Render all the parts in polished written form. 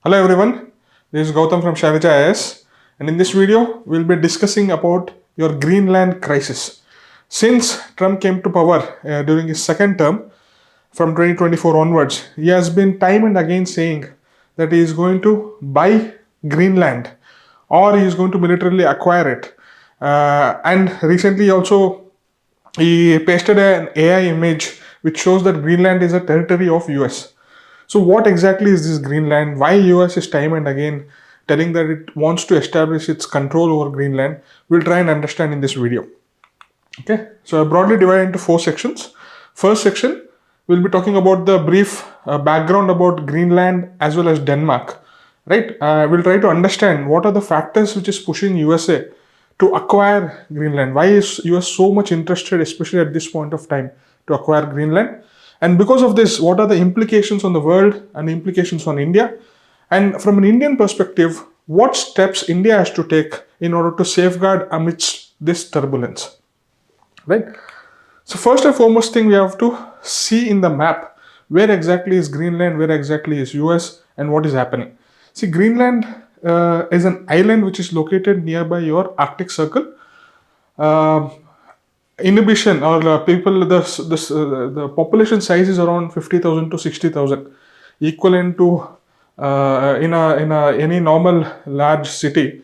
Hello everyone, this is Gautam from Shailaja IS, and in this video we'll be discussing about your Greenland crisis. Since Trump came to power during his second term from 2024 onwards, he has been time and again saying that he is going to buy Greenland or he is going to militarily acquire it. And recently also he pasted an AI image which shows that Greenland is a territory of US. So what exactly is this Greenland? Why US is time and again telling that it wants to establish its control over Greenland? We'll try and understand in this video. Okay, so I broadly divide into four sections. First section, we'll be talking about the brief background about Greenland as well as Denmark. Right, we'll try to understand what are the factors which is pushing USA to acquire Greenland. Why is US so much interested, especially at this point of time, to acquire Greenland? And because of this, what are the implications on the world and implications on India? And from an Indian perspective, what steps India has to take in order to safeguard amidst this turbulence? Right? So first and foremost thing we have to see in the map where exactly is Greenland, where exactly is US, and what is happening. See, Greenland is an island which is located nearby your Arctic Circle. Inhibition or people, the population size is around 50,000 to 60,000, equivalent to in a any normal large city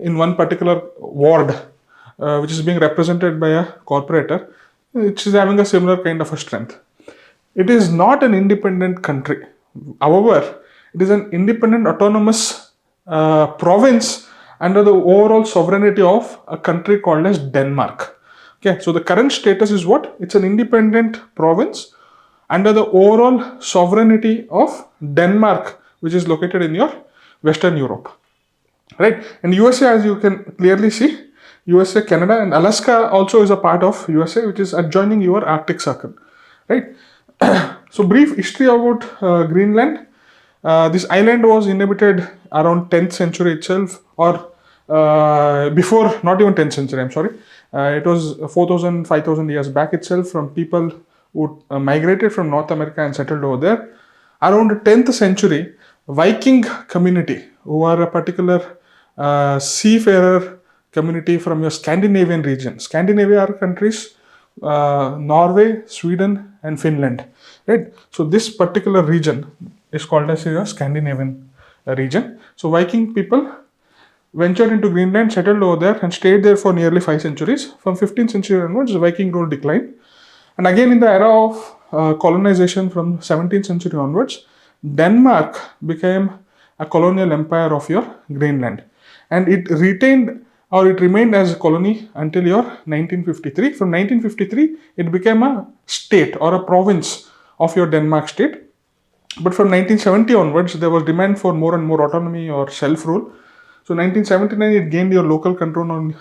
in one particular ward, which is being represented by a corporator, which is having a similar kind of a strength. It is not an independent country. However, it is an independent autonomous province under the overall sovereignty of a country called as Denmark. Okay, so the current status is what? It's an independent province under the overall sovereignty of Denmark, which is located in your Western Europe. Right? And USA, as you can clearly see, USA, Canada, and Alaska also is a part of USA, which is adjoining your Arctic Circle. Right? So, brief history about Greenland. This island was inhabited around 10th century itself, or before, not even 10th century, I'm sorry. It was 4,000, 5,000 years back itself from people who migrated from North America and settled over there. Around the 10th century, Viking community, who are a particular seafarer community from your Scandinavian region. Scandinavia are countries, Norway, Sweden, and Finland. Right? So this particular region is called as your Scandinavian region. So Viking people ventured into Greenland, settled over there, and stayed there for nearly 5 centuries. From 15th century onwards, the Viking rule declined. And again, in the era of colonization from 17th century onwards, Denmark became a colonial empire of your Greenland. And it retained or it remained as a colony until your 1953. From 1953, it became a state or a province of your Denmark state. But from 1970 onwards, there was demand for more and more autonomy or self-rule. So 1979, it gained your local control on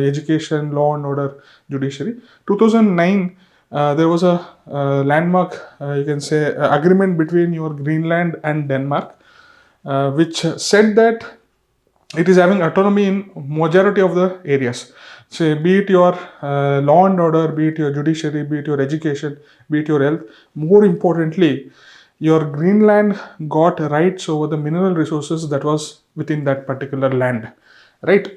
education, law and order, judiciary. 2009, there was a landmark, you can say, agreement between your Greenland and Denmark, which said that it is having autonomy in majority of the areas. So be it your law and order, be it your judiciary, be it your education, be it your health. More importantly, your Greenland got rights over the mineral resources that was within that particular land, right?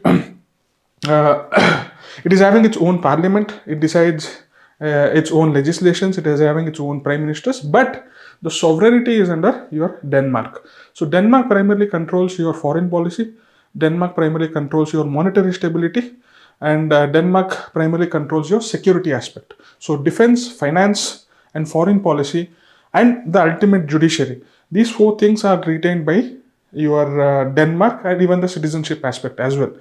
It is having its own parliament. It decides its own legislations. It is having its own prime ministers, but the sovereignty is under your Denmark. So Denmark primarily controls your foreign policy. Denmark primarily controls your monetary stability, and Denmark primarily controls your security aspect. So defense, finance, and foreign policy, and the ultimate judiciary. These four things are retained by your Denmark, and even the citizenship aspect as well.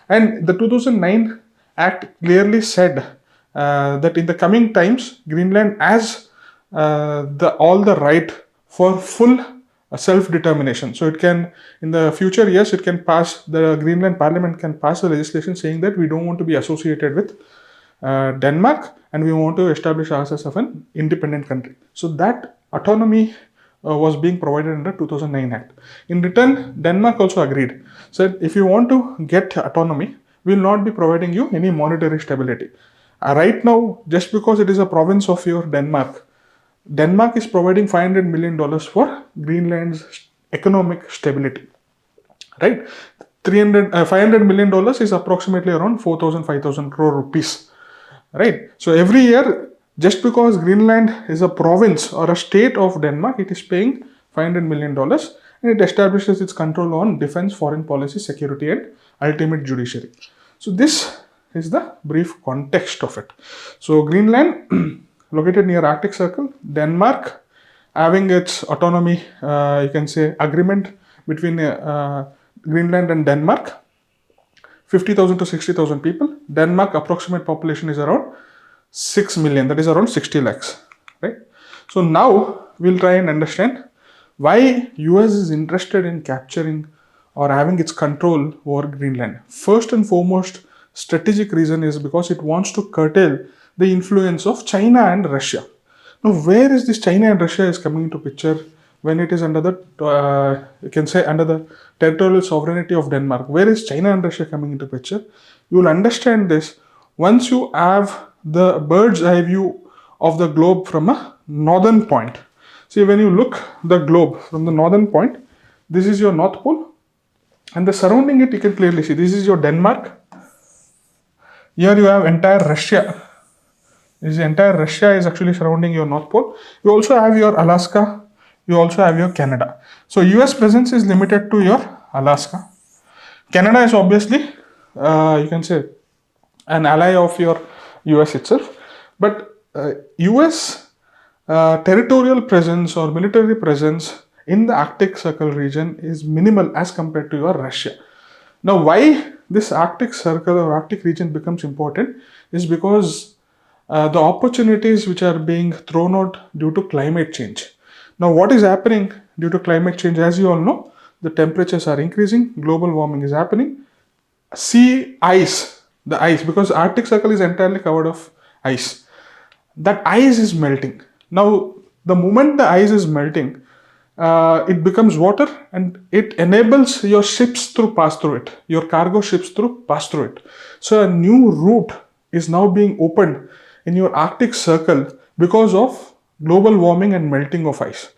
And the 2009 Act clearly said that in the coming times, Greenland has all the right for full self-determination. So it can, in the future years, it can pass, the Greenland Parliament can pass a legislation saying that we don't want to be associated with Denmark and we want to establish ourselves as an independent country. So that autonomy was being provided under 2009 Act. In return, Denmark also agreed. Said if you want to get autonomy, we will not be providing you any monetary stability. Right now, just because it is a province of your Denmark, Denmark is providing $500 million for Greenland's economic stability, right? 500 million dollars is approximately around 4,000 5,000 crore rupees, right? So every year, just because Greenland is a province or a state of Denmark, it is paying $500 million, and it establishes its control on defense, foreign policy, security, and ultimate judiciary. So this is the brief context of it. So Greenland, located near Arctic Circle, Denmark, having its autonomy, you can say agreement between Greenland and Denmark, 50,000 to 60,000 people. Denmark approximate population is around 6 million, that is around 60 lakhs, right? So now we'll try and understand why US is interested in capturing or having its control over Greenland. First and foremost, strategic reason is because it wants to curtail the influence of China and Russia. Now, where is this China and Russia is coming into picture when it is under the, you can say, under the territorial sovereignty of Denmark? Where is China and Russia coming into picture? You will understand this once you have the bird's eye view of the globe from a northern point. See, when you look the globe from the northern point, this is your North Pole, and the surrounding it, you can clearly see this is your Denmark. Here you have entire Russia. This entire Russia is actually surrounding your North Pole. You also have your Alaska. You also have your Canada. So US presence is limited to your Alaska. Canada is obviously, you can say, an ally of your US itself. But US territorial presence or military presence in the Arctic Circle region is minimal as compared to your Russia. Now, why this Arctic Circle or Arctic region becomes important is because the opportunities which are being thrown out due to climate change. Now, what is happening due to climate change? As you all know, the temperatures are increasing, global warming is happening, sea ice, the ice, because Arctic Circle is entirely covered of ice. That ice is melting. Now, the moment the ice is melting, it becomes water, and it enables your ships to pass through it, your cargo ships to pass through it. So a new route is now being opened in your Arctic Circle because of global warming and melting of ice.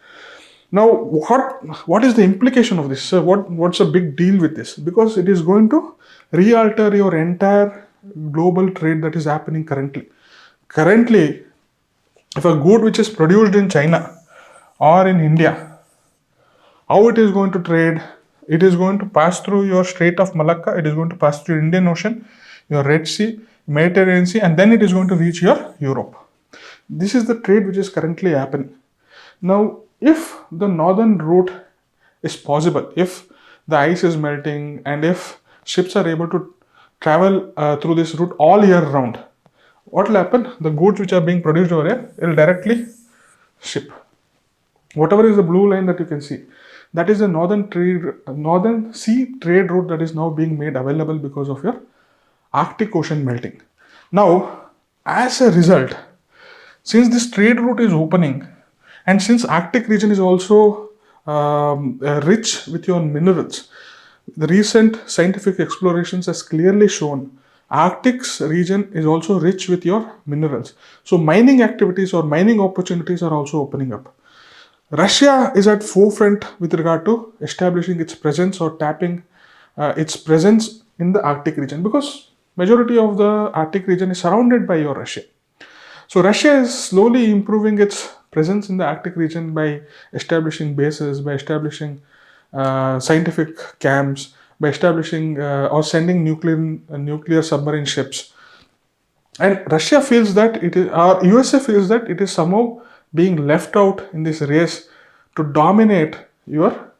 Now, what is the implication of this? So what's a big deal with this? Because it is going to re-alter your entire global trade that is happening currently. Currently, if a good which is produced in China or in India, how it is going to trade? It is going to pass through your Strait of Malacca, it is going to pass through Indian Ocean, your Red Sea, Mediterranean Sea, and then it is going to reach your Europe. This is the trade which is currently happening. Now, if the northern route is possible, if the ice is melting, and if ships are able to travel through this route all year round, what will happen? The goods which are being produced over here will directly ship. Whatever is the blue line that you can see, that is the northern sea trade route that is now being made available because of your Arctic Ocean melting. Now, as a result, since this trade route is opening, and since Arctic region is also rich with your minerals, the recent scientific explorations has clearly shown Arctic's region is also rich with your minerals. So mining activities or mining opportunities are also opening up. Russia is at forefront with regard to establishing its presence or tapping its presence in the Arctic region, because majority of the Arctic region is surrounded by your Russia. So Russia is slowly improving its presence in the Arctic region by establishing bases, by establishing scientific camps, by establishing or sending nuclear submarine ships. And Russia feels that it is, or USA feels that it is somehow being left out in this race to dominate your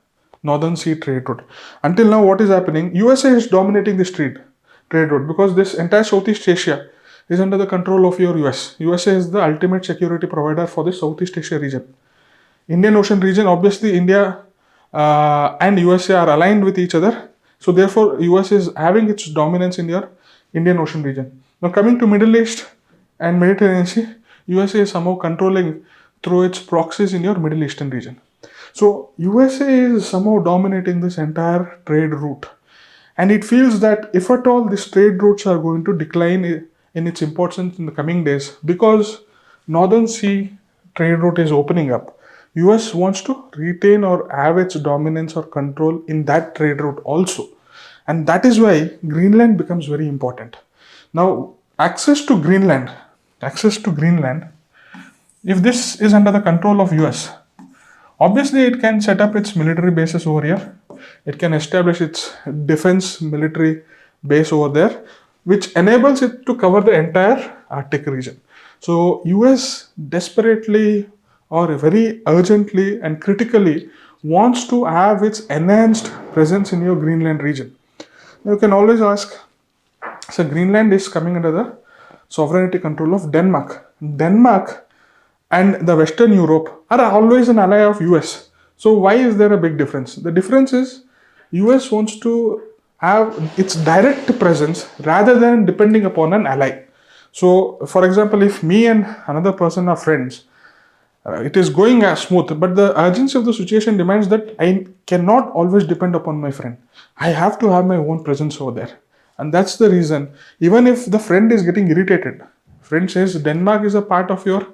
northern sea trade route. Until now, what is happening? USA is dominating this trade route because this entire Southeast Asia is under the control of your US. USA is the ultimate security provider for the Southeast Asia region. Indian Ocean region, obviously India and USA are aligned with each other. So therefore, US is having its dominance in your Indian Ocean region. Now coming to Middle East and Mediterranean Sea, USA is somehow controlling through its proxies in your Middle Eastern region. So USA is somehow dominating this entire trade route. And it feels that if at all these trade routes are going to decline in its importance in the coming days, because Northern Sea trade route is opening up, US wants to retain or have its dominance or control in that trade route also. And that is why Greenland becomes very important. Now, access to Greenland, if this is under the control of US, obviously it can set up its military bases over here. It can establish its defense military base over there, which enables it to cover the entire Arctic region. So US desperately or very urgently and critically wants to have its enhanced presence in your Greenland region. You can always ask, so Greenland is coming under the sovereignty control of Denmark. Denmark and the Western Europe are always an ally of US. So why is there a big difference? The difference is US wants to have its direct presence rather than depending upon an ally. So for example, if me and another person are friends, it is going as smooth, but the urgency of the situation demands that I cannot always depend upon my friend. I have to have my own presence over there. And that's the reason, even if the friend is getting irritated, friend says Denmark is a part of your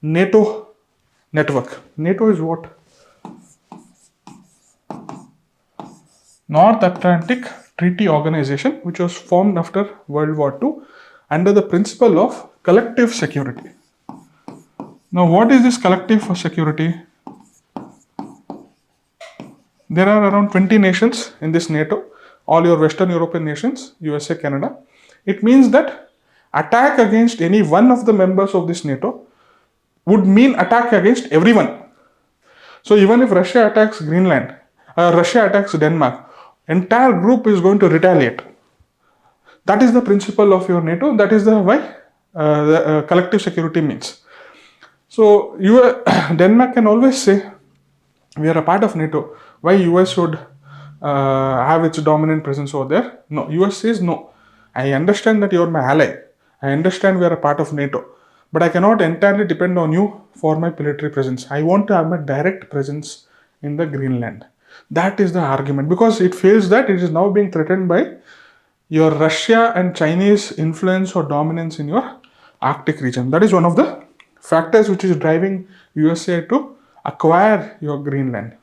NATO network. NATO is what? North Atlantic Treaty Organization, which was formed after World War II under the principle of collective security. Now, what is this collective security? There are around 20 nations in this NATO, all your Western European nations, USA, Canada. It means that attack against any one of the members of this NATO would mean attack against everyone. So even if Russia attacks Greenland, Russia attacks Denmark, entire group is going to retaliate. That is the principle of your NATO. That is the why the collective security means. So Denmark can always say, we are a part of NATO. Why US should have its dominant presence over there? No, US says no. I understand that you are my ally. I understand we are a part of NATO. But I cannot entirely depend on you for my military presence. I want to have my direct presence in the Greenland. That is the argument, because it feels that it is now being threatened by your Russia and Chinese influence or dominance in your Arctic region. That is one of the factors which is driving USA to acquire your Greenland.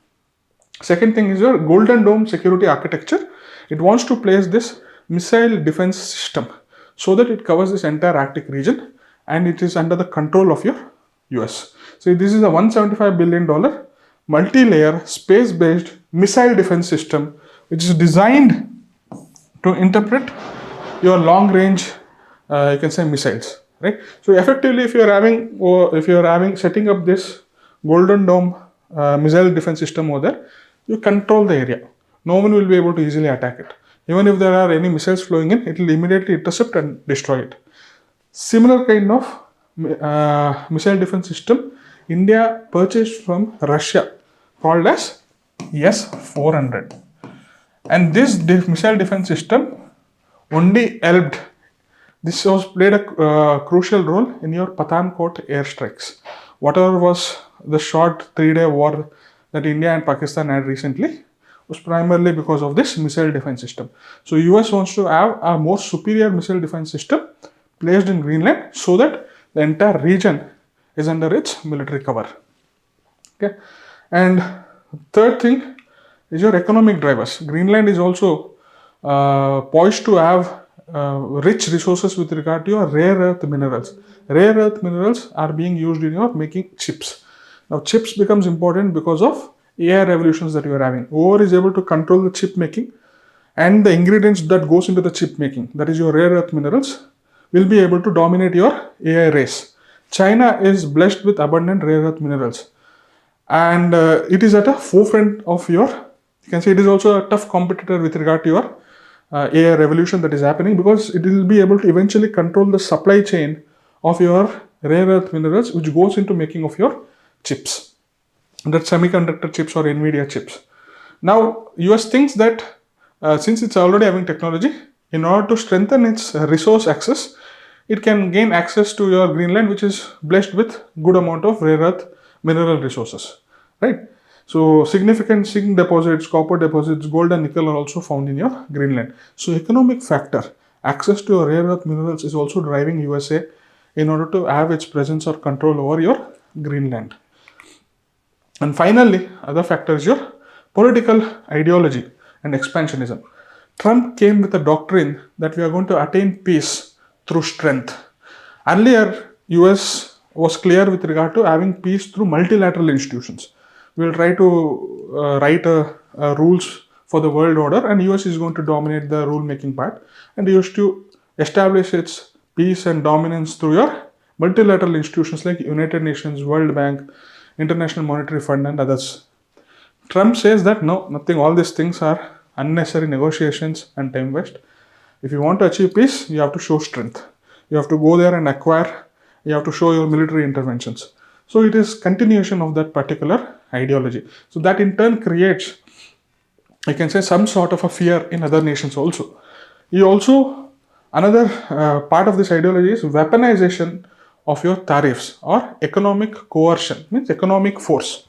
Second thing is your Golden Dome security architecture. It wants to place this missile defense system so that it covers this entire Arctic region and it is under the control of your US. So this is a $175 billion multi-layer space-based missile defense system which is designed to interpret your long-range, you can say, missiles, right? So effectively, if you are having setting up this Golden Dome missile defense system over there, you control the area. No one will be able to easily attack it. Even if there are any missiles flowing in, it will immediately intercept and destroy it. Similar kind of missile defense system India purchased from Russia called as S-400. And this missile defense system only helped. This was played a crucial role in your Pathankot airstrikes. Whatever was the short 3-day war that India and Pakistan had recently was primarily because of this missile defense system. So US wants to have a more superior missile defense system placed in Greenland so that the entire region is under its military cover. Okay, and third thing is your economic drivers. Greenland is also poised to have rich resources with regard to your rare earth minerals. Rare earth minerals are being used in your making chips. Now chips becomes important because of AI revolutions that you are having. Whoever is able to control the chip making and the ingredients that goes into the chip making, that is your rare earth minerals, will be able to dominate your AI race. China is blessed with abundant rare earth minerals and it is at a forefront of your, you can say it is also a tough competitor with regard to your AI revolution that is happening, because it will be able to eventually control the supply chain of your rare earth minerals which goes into making of your chips, that semiconductor chips or NVIDIA chips. Now US thinks that since it's already having technology, in order to strengthen its resource access, it can gain access to your Greenland, which is blessed with good amount of rare earth mineral resources, right? So significant zinc deposits, copper deposits, gold and nickel are also found in your Greenland. So economic factor, access to your rare earth minerals is also driving USA in order to have its presence or control over your Greenland. And finally, other factor is your political ideology and expansionism. Trump came with a doctrine that we are going to attain peace through strength. Earlier, US was clear with regard to having peace through multilateral institutions. We will try to write rules for the world order, and US is going to dominate the rule making part, and used to establish its peace and dominance through your multilateral institutions like United Nations, World Bank, International Monetary Fund, and others. Trump says that no, nothing, all these things are unnecessary negotiations and time waste. If you want to achieve peace, you have to show strength. You have to go there and acquire, you have to show your military interventions. So it is continuation of that particular ideology. So that in turn creates, I can say, some sort of a fear in other nations also. You also, another part of this ideology is weaponization of your tariffs or economic coercion, means economic force.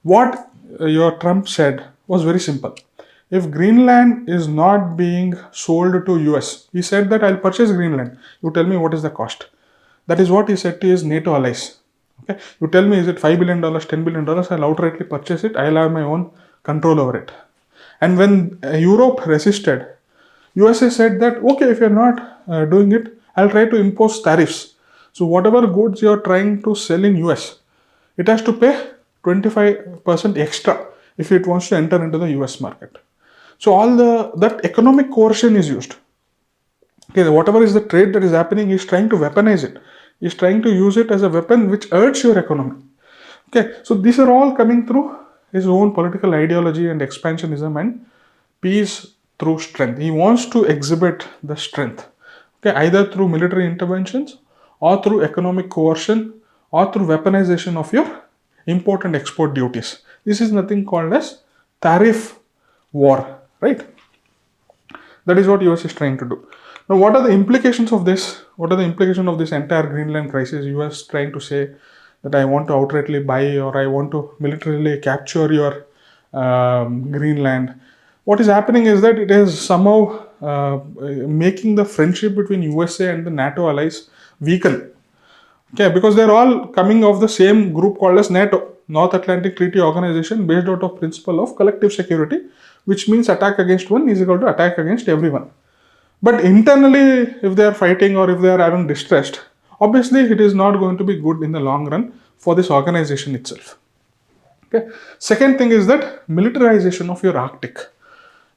What your Trump said was very simple. If Greenland is not being sold to US, he said that I'll purchase Greenland. You tell me what is the cost. That is what he said to his NATO allies. Okay, you tell me is it $5 billion, $10 billion? I'll outrightly purchase it. I'll have my own control over it. And when Europe resisted, USA said that okay, if you're not doing it, I'll try to impose tariffs. So whatever goods you're trying to sell in US, it has to pay 25% extra if it wants to enter into the US market. So all that economic coercion is used. Okay, whatever is the trade that is happening, he's trying to weaponize it. He's trying to use it as a weapon which hurts your economy. Okay, so these are all coming through his own political ideology and expansionism and peace through strength. He wants to exhibit the strength. Okay, either through military interventions or through economic coercion or through weaponization of your import and export duties. This is nothing called as tariff war, right? That is what US is trying to do. Now, what are the implications of this? What are the implications of this entire Greenland crisis? US trying to say that I want to outrightly buy or I want to militarily capture your Greenland. What is happening is that it is somehow making the friendship between USA and the NATO allies weaken. Okay, because they're all coming of the same group called as NATO, North Atlantic Treaty Organization, based out of principle of collective security, which means attack against one is equal to attack against everyone. But internally, if they are fighting or if they are having distrust, obviously it is not going to be good in the long run for this organization itself. Okay. Second thing is that militarization of your Arctic.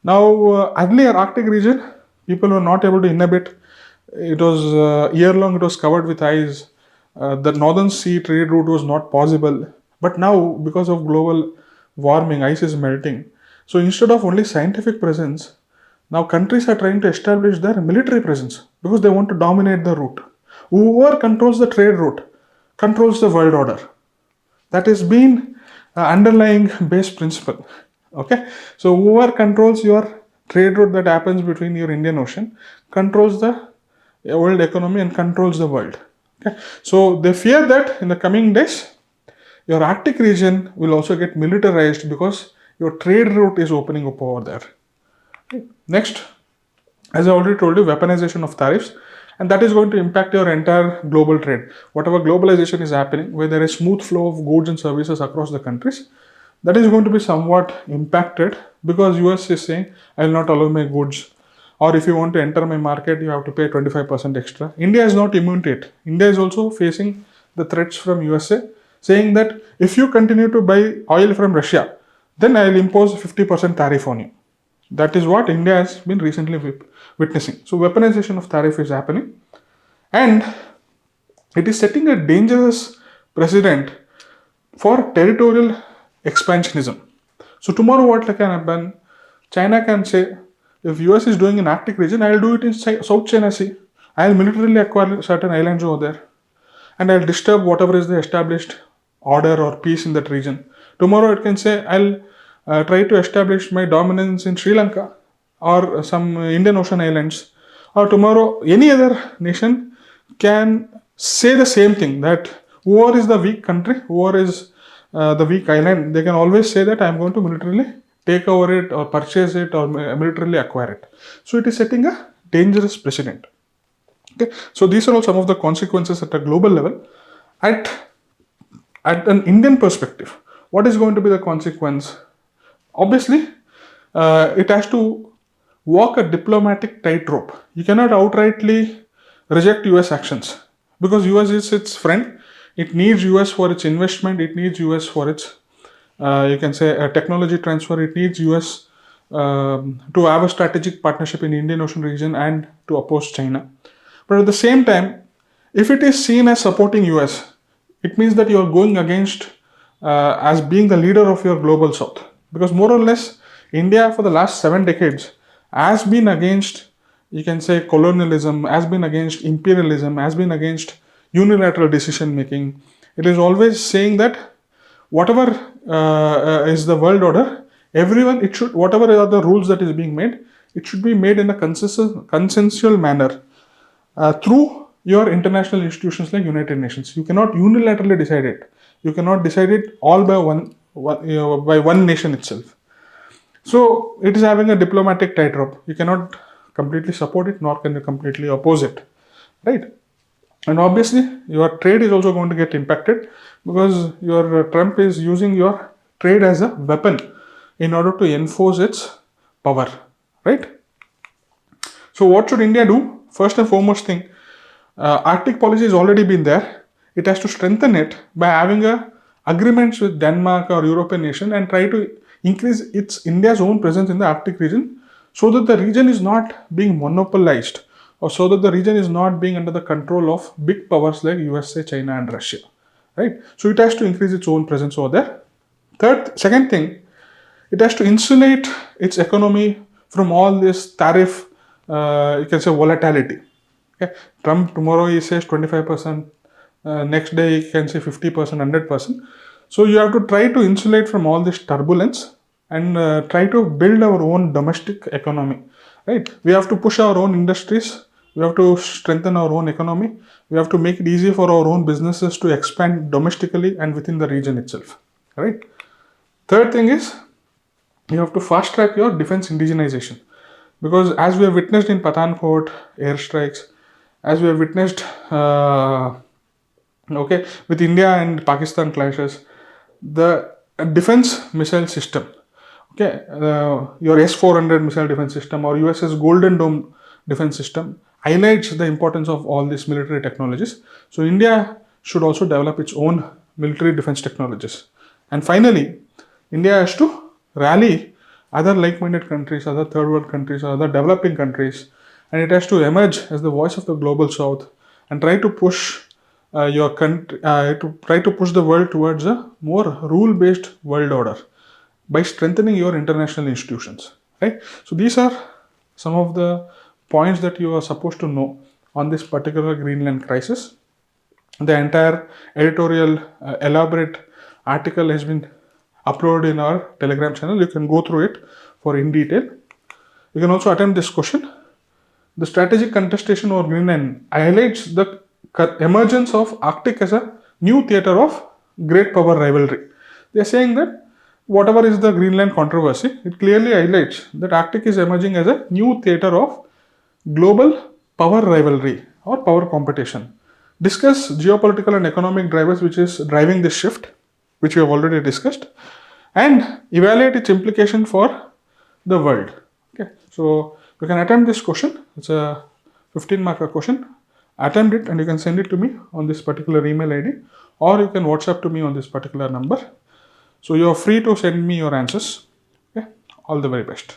Now, earlier Arctic region, people were not able to inhabit. It was year long, it was covered with ice. The northern sea trade route was not possible. But now, because of global warming, ice is melting. So instead of only scientific presence, now countries are trying to establish their military presence because they want to dominate the route. Whoever controls the trade route controls the world order. That has been underlying base principle. Okay, so whoever controls your trade route that happens between your Indian Ocean controls the world economy and controls the world. Okay, so they fear that in the coming days, your Arctic region will also get militarized because your trade route is opening up over there. Okay. Next, as I already told you, weaponization of tariffs, and that is going to impact your entire global trade. Whatever globalization is happening, where there is smooth flow of goods and services across the countries, that is going to be somewhat impacted because US is saying, I will not allow my goods, or if you want to enter my market, you have to pay 25% extra. India is not immune to it. India is also facing the threats from USA, saying that if you continue to buy oil from Russia, then I will impose 50% tariff on you. That is what India has been recently witnessing. So weaponization of tariff is happening, and it is setting a dangerous precedent for territorial expansionism. So tomorrow what can happen? China can say, if US is doing in Arctic region, I will do it in South China Sea. I will militarily acquire certain islands over there, and I will disturb whatever is the established order or peace in that region. Tomorrow it can say, I'll try to establish my dominance in Sri Lanka or some Indian Ocean islands. Or tomorrow, any other nation can say the same thing, that whoever is the weak country, whoever is the weak island, they can always say that I am going to militarily take over it or purchase it or militarily acquire it. So it is setting a dangerous precedent. Okay, so these are all some of the consequences at a global level. At an Indian perspective, what is going to be the consequence? Obviously, it has to walk a diplomatic tightrope. You cannot outrightly reject US actions because US is its friend. It needs US for its investment. It needs US for its, you can say, technology transfer. It needs US to have a strategic partnership in the Indian Ocean region and to oppose China. But at the same time, if it is seen as supporting US, it means that you are going against as being the leader of your global south. Because more or less, India for the last 7 decades has been against, you can say, colonialism, has been against imperialism, has been against unilateral decision making. It is always saying that whatever is the world order, everyone, it should, whatever are the rules that is being made, it should be made in a consensual manner through your international institutions like United Nations. You cannot unilaterally decide it. You cannot decide it all by by one nation itself. So it is having a diplomatic tightrope. You cannot completely support it, nor can you completely oppose it, right? And obviously, your trade is also going to get impacted because your Trump is using your trade as a weapon in order to enforce its power, right? So what should India do? First and foremost thing, Arctic policy has already been there. It has to strengthen it by having agreements with Denmark or European nation and try to increase India's own presence in the Arctic region so that the region is not being monopolized or so that the region is not being under the control of big powers like USA, China and Russia, right? So it has to increase its own presence over there. Second thing, it has to insulate its economy from all this tariff, you can say, volatility. Okay, Trump tomorrow he says 25%, next day he can say 50%, 100%. So you have to try to insulate from all this turbulence and try to build our own domestic economy, right? We have to push our own industries. We have to strengthen our own economy. We have to make it easy for our own businesses to expand domestically and within the region itself, right? Third thing is you have to fast track your defense indigenization because as we have witnessed in Pathankot airstrikes, as we have witnessed with India and Pakistan clashes, the defense missile system, your S-400 missile defense system or USS Golden Dome defense system highlights the importance of all these military technologies. So India should also develop its own military defense technologies. And finally, India has to rally other like-minded countries, other third world countries, or other developing countries, and it has to emerge as the voice of the global south and try to push your country, to try to push the world towards a more rule-based world order by strengthening your international institutions, right? So these are some of the points that you are supposed to know on this particular Greenland crisis. The entire editorial elaborate article has been uploaded in our Telegram channel. You can go through it for in detail. You can also attempt this question. The strategic contestation over Greenland highlights the emergence of Arctic as a new theater of great power rivalry. They are saying that whatever is the Greenland controversy, it clearly highlights that Arctic is emerging as a new theater of global power rivalry or power competition. Discuss geopolitical and economic drivers which is driving this shift, which we have already discussed, and evaluate its implication for the world. Okay, so you can attempt this question. It's a 15-marker question. Attempt it and you can send it to me on this particular email ID, or you can WhatsApp to me on this particular number. So you are free to send me your answers. Okay, all the very best.